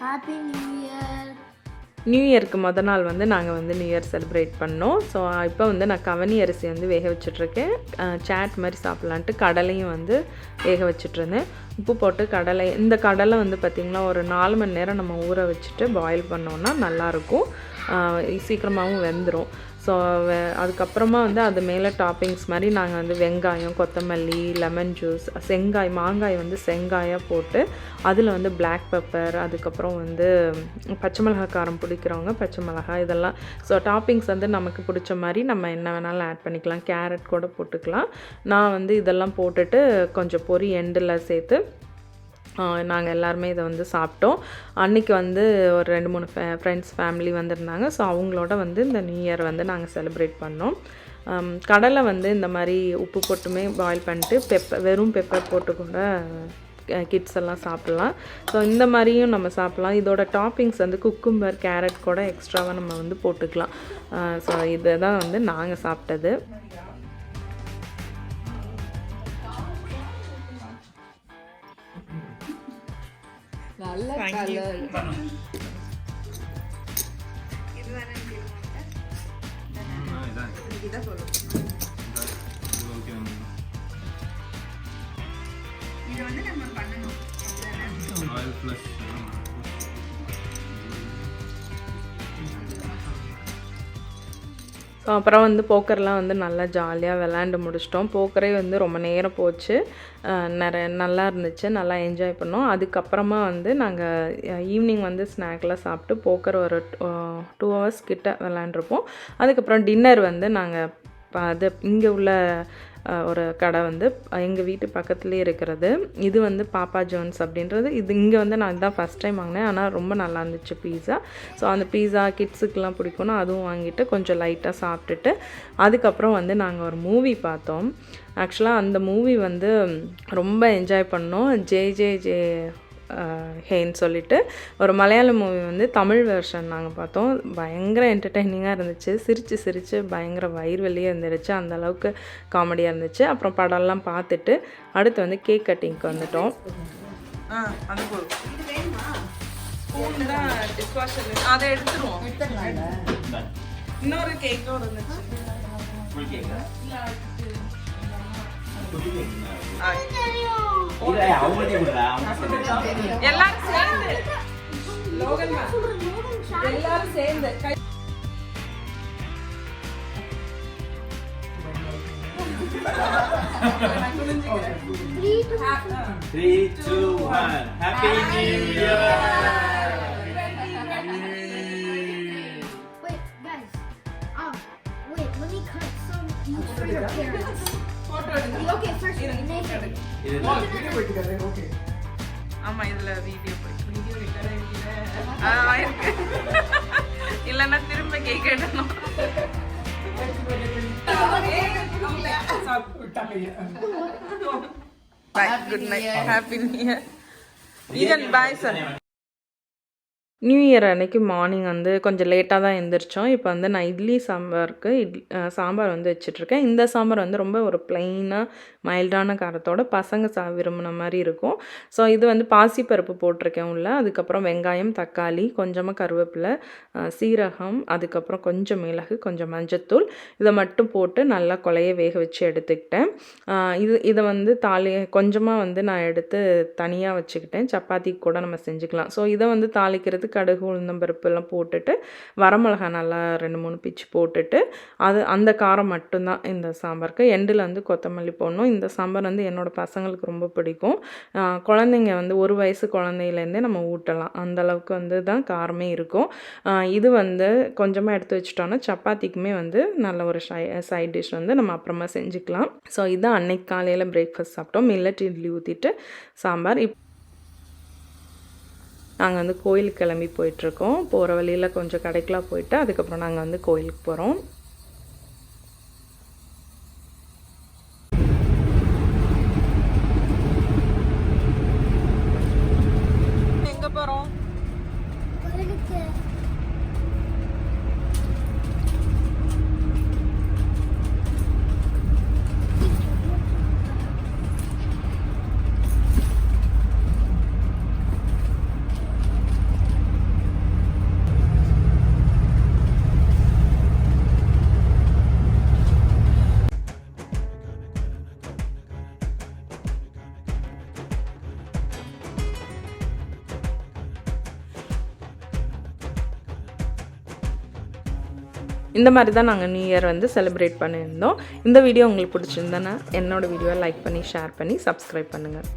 Happy new year. New இயருக்கு மொதல் நாள் வந்து நாங்கள் வந்து நியூ இயர் செலிப்ரேட் பண்ணோம். ஸோ இப்போ வந்து நான் கவனி அரிசி வந்து வேக வச்சிட்ருக்கேன். சாட் மாதிரி சாப்பிட்லான்ட்டு கடலையும் வந்து வேக வச்சிட்ருந்தேன். உப்பு போட்டு இந்த கடலை வந்து பார்த்திங்கன்னா ஒரு 4 மணி நேரம் நம்ம ஊற வச்சுட்டு பாயில் பண்ணோன்னா நல்லாயிருக்கும், சீக்கிரமாகவும் வெந்துடும். ஸோ அதுக்கப்புறமா வந்து அது மேலே டாப்பிங்ஸ் மாதிரி நாங்கள் வந்து வெங்காயம், கொத்தமல்லி, லெமன் ஜூஸ், மாங்காய் வந்து செங்காயாக போட்டு அதில் வந்து பிளாக் பெப்பர், அதுக்கப்புறம் வந்து பச்சை மிளகாய் காரம் பிடிக்கிறவங்க பச்சை மிளகாய், இதெல்லாம். ஸோ டாப்பிங்ஸ் வந்து நமக்கு பிடிச்ச மாதிரி நம்ம என்ன வேணாலும் ஆட் பண்ணிக்கலாம். கேரட் கூட போட்டுக்கலாம். நான் வந்து இதெல்லாம் போட்டுட்டு கொஞ்சம் பொரி எண்டில் சேர்த்து நாங்கள் எல்லாருமே இதை வந்து சாப்பிட்டோம். அன்றைக்கி வந்து ஒரு 2-3 ஃப்ரெண்ட்ஸ் ஃபேமிலி வந்திருந்தாங்க. ஸோ அவங்களோட வந்து இந்த நியூ இயர் வந்து நாங்கள் செலிப்ரேட் பண்ணோம். கடலை வந்து இந்த மாதிரி உப்பு போட்டுமே பாயில் பண்ணிட்டு வெறும் பெப்பர் போட்டு கூட கிட்ஸ் எல்லாம் சாப்பிட்லாம். ஸோ இந்த மாதிரியும் நம்ம சாப்பிட்லாம். இதோட டாப்பிங்ஸ் வந்து குக்கும்பர், கேரட் கூட எக்ஸ்ட்ராவாக நம்ம வந்து போட்டுக்கலாம். ஸோ இதை தான் வந்து நாங்கள் சாப்பிட்டது. நல்ல கலர். இது வந்து நம்ம பண்ணணும். ஸோ அப்புறம் வந்து போக்கர்லாம் வந்து நல்லா ஜாலியாக விளாண்டு முடிச்சிட்டோம். போக்கரே வந்து ரொம்ப நேரம் போச்சு, நல்லா இருந்துச்சு, நல்லா என்ஜாய் பண்ணோம். அதுக்கப்புறமா வந்து நாங்கள் ஈவினிங் வந்து ஸ்நாக்லாம் சாப்பிட்டு போக்கர் ஒரு 2 hours கிட்ட விளாண்டுருப்போம். அதுக்கப்புறம் டின்னர் வந்து நாங்கள் இங்கே உள்ள ஒரு கடை வந்து எங்கள் வீட்டு பக்கத்துலேயே இருக்கிறது. இது வந்து பாப்பா ஜோன்ஸ் அப்படின்றது. இது இங்கே வந்து நான் இதுதான் ஃபஸ்ட் டைம் வாங்கினேன். ஆனால் ரொம்ப நல்லா இருந்துச்சு பீஸா. ஸோ அந்த பீஸா கிட்ஸுக்கெலாம் பிடிக்கும்னா அதுவும் வாங்கிட்டு கொஞ்சம் லைட்டாக சாப்பிட்டுட்டு அதுக்கப்புறம் வந்து நாங்கள் ஒரு மூவி பார்த்தோம். ஆக்சுவலாக அந்த மூவி வந்து ரொம்ப என்ஜாய் பண்ணோம். ஜே ஹேன்னு சொல்லிட்டு ஒரு மலையாள மூவி வந்து தமிழ் வெர்ஷன் நாங்கள் பார்த்தோம். பயங்கர என்டர்டெய்னிங்காக இருந்துச்சு. சிரித்து பயங்கர வயிறு வலியாக இருந்துருச்சு. அந்தளவுக்கு காமெடியாக இருந்துச்சு. அப்புறம் படம்லாம் பார்த்துட்டு அடுத்து வந்து கேக் கட்டிங்க்கு வந்துட்டோம். அதை எடுத்துருவோம். இன்னொரு கேக்கோட இருந்துச்சு. எல்லாரும் சேர்ந்து எல்லாரும் சேர்ந்து 3, 2, 1 Happy New Year. Wait, guys. Wait, let me cut some each for your parents. Okay, first Okay. ஆமா, இதுல வீடியோ இல்லைன்னா திரும்ப கேக் எடுக்கணும். Bye. Good night. Happy New Year. Even bye sir. New year அன்றைக்கி மார்னிங் வந்து கொஞ்சம் லேட்டாக தான் எழுந்திரிச்சோம். இப்போ வந்து நான் சாம்பார் வந்து வச்சிட்ருக்கேன். இந்த சாம்பார் வந்து ரொம்ப ஒரு ப்ளைனாக மைல்டான காரத்தோட பசங்க விரும்பின மாதிரி இருக்கும். ஸோ இது வந்து பாசிப்பருப்பு போட்டிருக்கேன் உள்ள. அதுக்கப்புறம் வெங்காயம், தக்காளி, கொஞ்சமாக கருவேப்பிலை, சீரகம், அதுக்கப்புறம் கொஞ்சம் மிளகு, கொஞ்சம் மஞ்சத்தூள், இதை மட்டும் போட்டு நல்லா கொலைய வேக வச்சு எடுத்துக்கிட்டேன். இதை வந்து கொஞ்சமாக வந்து நான் எடுத்து தனியாக வச்சுக்கிட்டேன். சப்பாத்திக்கு கூட நம்ம செஞ்சுக்கலாம். ஸோ இதை வந்து தாளிக்கிறது கடுகு, உளுந்தம்பருப்பு எல்லாம் போட்டுட்டு வரமிளகாய் நல்லா 2-3 பிச்சு போட்டுட்டு அந்த காரம் மட்டும்தான் இந்த சாம்பாருக்கு. எண்டில் வந்து கொத்தமல்லி போடணும். இந்த சாம்பார் வந்து என்னோடய பசங்களுக்கு ரொம்ப பிடிக்கும். குழந்தைங்க வந்து 1 வயசு குழந்தையிலேருந்தே நம்ம ஊட்டலாம், அந்தளவுக்கு வந்து தான் காரமே இருக்கும். இது வந்து கொஞ்சமாக எடுத்து வச்சிட்டோன்னா சப்பாத்திக்குமே வந்து நல்ல ஒரு சைட் டிஷ் வந்து நம்ம அப்புறமா செஞ்சுக்கலாம். ஸோ இதுதான் அன்னைக்கு காலையில் பிரேக்ஃபாஸ்ட் சாப்பிட்டோம். மில்லட் இட்லி ஊற்றிட்டு சாம்பார். நாங்கள் வந்து கோயிலுக்கு கிளம்பி போயிட்டுருக்கோம். போகிற வழியில் கொஞ்சம் கடைக்கெலாம் போயிட்டு அதுக்கப்புறம் நாங்கள் வந்து கோயிலுக்கு போகிறோம். எங்கே போகிறோம்? இந்த மாதிரி தான் நாங்கள் நியூ இயர் வந்து செலிப்ரேட் பண்ணியிருந்தோம். இந்த வீடியோ உங்களுக்கு பிடிச்சிருந்தேன்னா என்னோடய வீடியோவை லைக் பண்ணி ஷேர் பண்ணி சப்ஸ்கிரைப் பண்ணுங்கள்.